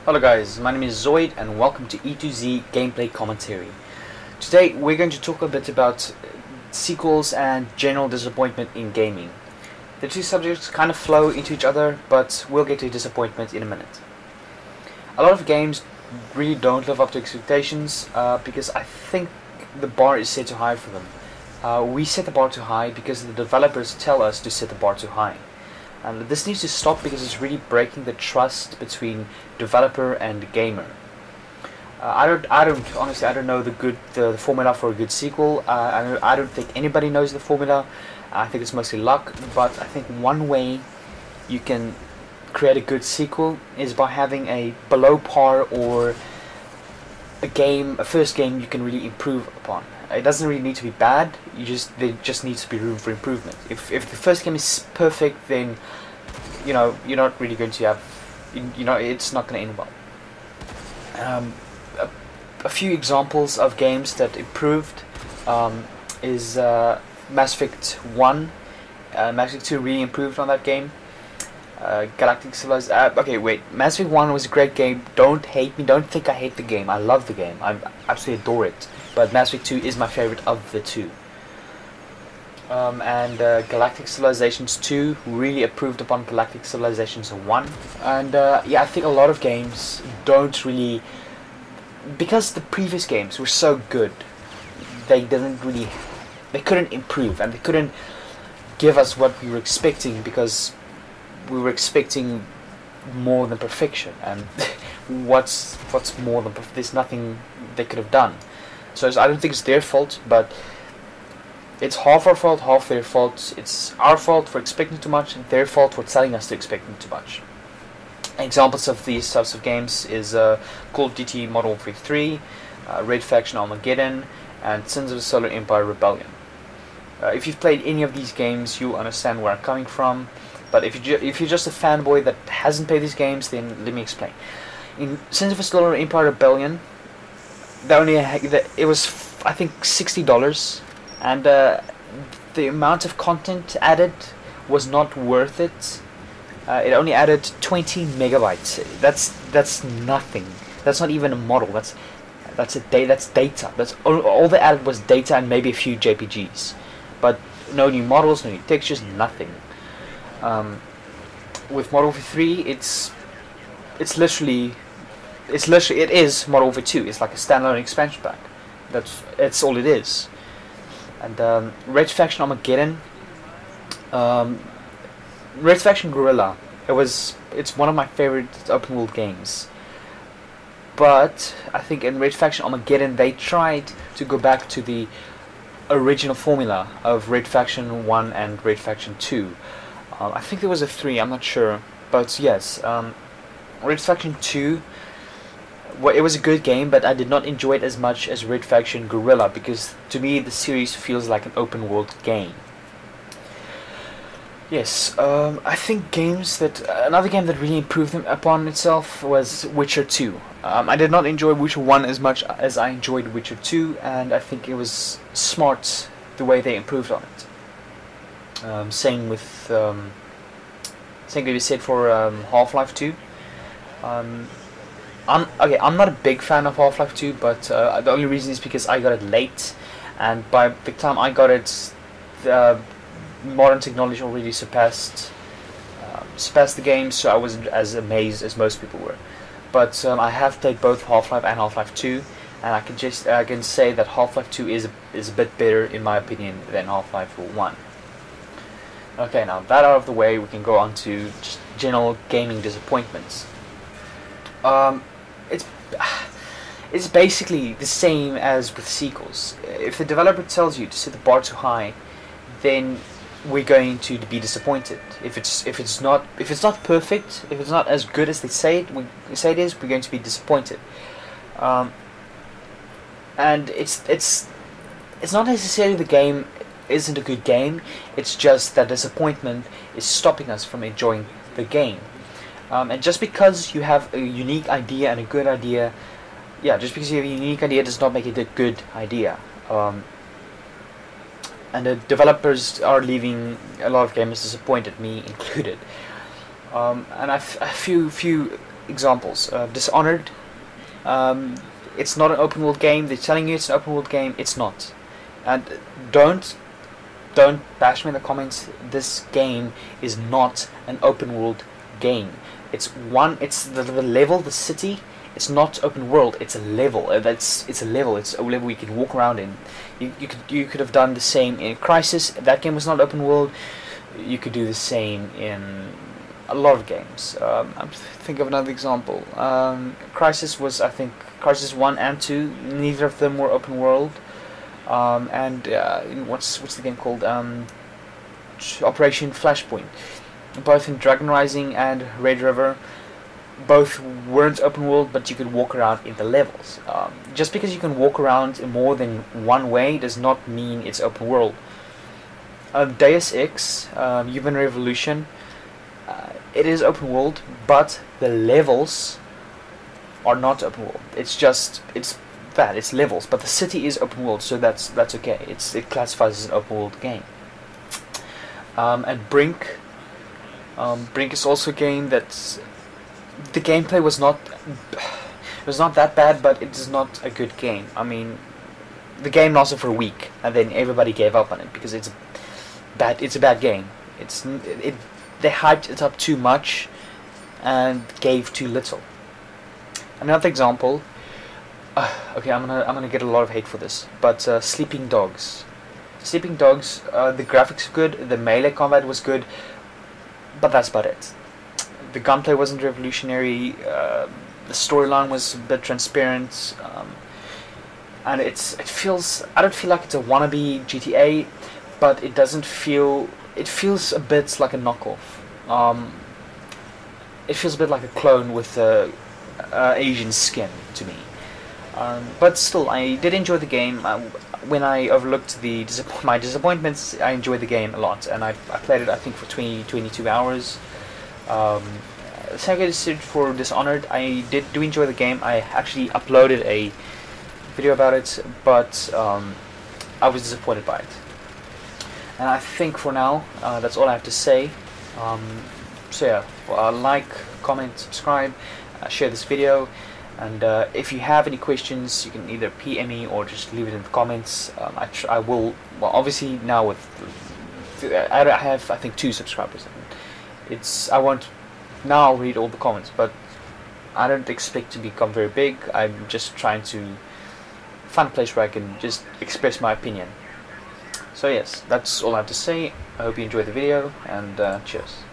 Hello guys, my name is Zoid and welcome to E to Z Gameplay Commentary. Today we're going to talk a bit about sequels and general disappointment in gaming. The two subjects kind of flow into each other, but we'll get to disappointment in a minute. A lot of games really don't live up to expectations because I think the bar is set too high for them. We set the bar too high because the developers tell us to set the bar too high. And this needs to stop because it's really breaking the trust between developer and gamer. I don't know the formula for a good sequel. I don't think anybody knows the formula. I think it's mostly luck. But I think one way you can create a good sequel is by having a below par or a first game you can really improve upon. It doesn't really need to be bad. There just needs to be room for improvement. If the first game is perfect, then you're not really going to have it's not going to end well. A few examples of games that improved is Mass Effect 1. Mass Effect 2 really improved on that game. Galactic Civilization. Okay, wait. Mass Effect 1 was a great game. Don't hate me. Don't think I hate the game. I love the game. I absolutely adore it. But Mass Effect 2 is my favorite of the two. Galactic Civilizations 2 really improved upon Galactic Civilizations 1. And yeah, I think a lot of games don't really, because the previous games were so good, they couldn't improve, and they couldn't give us what we were expecting because we were expecting more than perfection. And what's more than there's nothing they could have done. So I don't think it's their fault, but it's half our fault, half their fault. It's our fault for expecting too much, and their fault for telling us to expect too much. Examples of these types of games is Call of Duty Modern Warfare 3, Red Faction Armageddon, and Sins of the Solar Empire Rebellion. If you've played any of these games, you'll understand where I'm coming from. But if you're just a fanboy that hasn't played these games, then let me explain. In Sins of the Solar Empire Rebellion, it was I think $60, and the amount of content added was not worth it. It only added 20 megabytes. That's nothing. That's not even a model. That's data. That's all they added was data and maybe a few JPGs, but no new models, no new textures, nothing. With Modern Warfare 3, it is Modern Warfare 2. It's like a standalone expansion pack. That's all it is. And Red Faction Armageddon, Red Faction Guerrilla. It's one of my favorite open world games. But I think in Red Faction Armageddon they tried to go back to the original formula of Red Faction 1 and Red Faction 2. I think there was a 3. I'm not sure, but yes, Red Faction 2. Well, it was a good game, but I did not enjoy it as much as Red Faction Guerrilla because to me the series feels like an open world game. Yes, I think another game that really improved upon itself was Witcher 2. I did not enjoy Witcher 1 as much as I enjoyed Witcher 2, and I think it was smart the way they improved on it. Same can be said for Half-Life 2. I'm not a big fan of Half-Life 2, but the only reason is because I got it late, and by the time I got it, modern technology already surpassed the game, so I wasn't as amazed as most people were. But I have played both Half-Life and Half-Life 2, and I can say that Half-Life 2 is a bit better in my opinion than Half-Life 1. Okay, now that out of the way, we can go on to just general gaming disappointments. It's basically the same as with sequels. If the developer tells you to set the bar too high, then we're going to be disappointed. If it's not perfect, if it's not as good as they say it is, we're going to be disappointed. And it's not necessarily the game isn't a good game. It's just that disappointment is stopping us from enjoying the game. And just because you have a unique idea and a good idea, just because you have a unique idea does not make it a good idea. And the developers are leaving a lot of gamers disappointed, me included. And a few examples. Dishonored. It's not an open world game. They're telling you it's an open world game. It's not. And don't bash me in the comments. This game is not an open world game. It's the level, the city. It's not open world. It's a level. It's a level. It's a level you can walk around in. You could have done the same in Crisis. That game was not open world. You could do the same in a lot of games. I'm think of another example. Crisis was, I think, Crisis 1 and 2. Neither of them were open world. And what's the game called? Operation Flashpoint. Both in Dragon Rising and Red River, both weren't open world, but you could walk around in the levels. Just because you can walk around in more than one way does not mean it's open world. Deus Ex, Human Revolution, it is open world, but the levels are not open world. It's levels, but the city is open world, so that's okay. It classifies as an open world game. And Brink is also a game that's the gameplay was not that bad, but it is not a good game. I mean, the game lasted for a week, and then everybody gave up on it because it's a bad game. They hyped it up too much and gave too little. Another example. Okay, I'm gonna get a lot of hate for this, but Sleeping Dogs. Sleeping Dogs, the graphics were good, the melee combat was good, but that's about it. The gunplay wasn't revolutionary, the storyline was a bit transparent, and I don't feel like it's a wannabe GTA, but it feels a bit like a knockoff. It feels a bit like a clone with Asian skin to me. But still, I did enjoy the game. When I overlooked my disappointments, I enjoyed the game a lot, and I played it, I think, for 22 hours. Same as I did for Dishonored. I do enjoy the game. I actually uploaded a video about it, but I was disappointed by it. And I think for now, that's all I have to say. So yeah, like, comment, subscribe, share this video. And if you have any questions, you can either PM me or just leave it in the comments. I will. Well, obviously now I have, I think, 2 subscribers. I won't now read all the comments, but I don't expect to become very big. I'm just trying to find a place where I can just express my opinion. So yes, that's all I have to say. I hope you enjoyed the video, and cheers.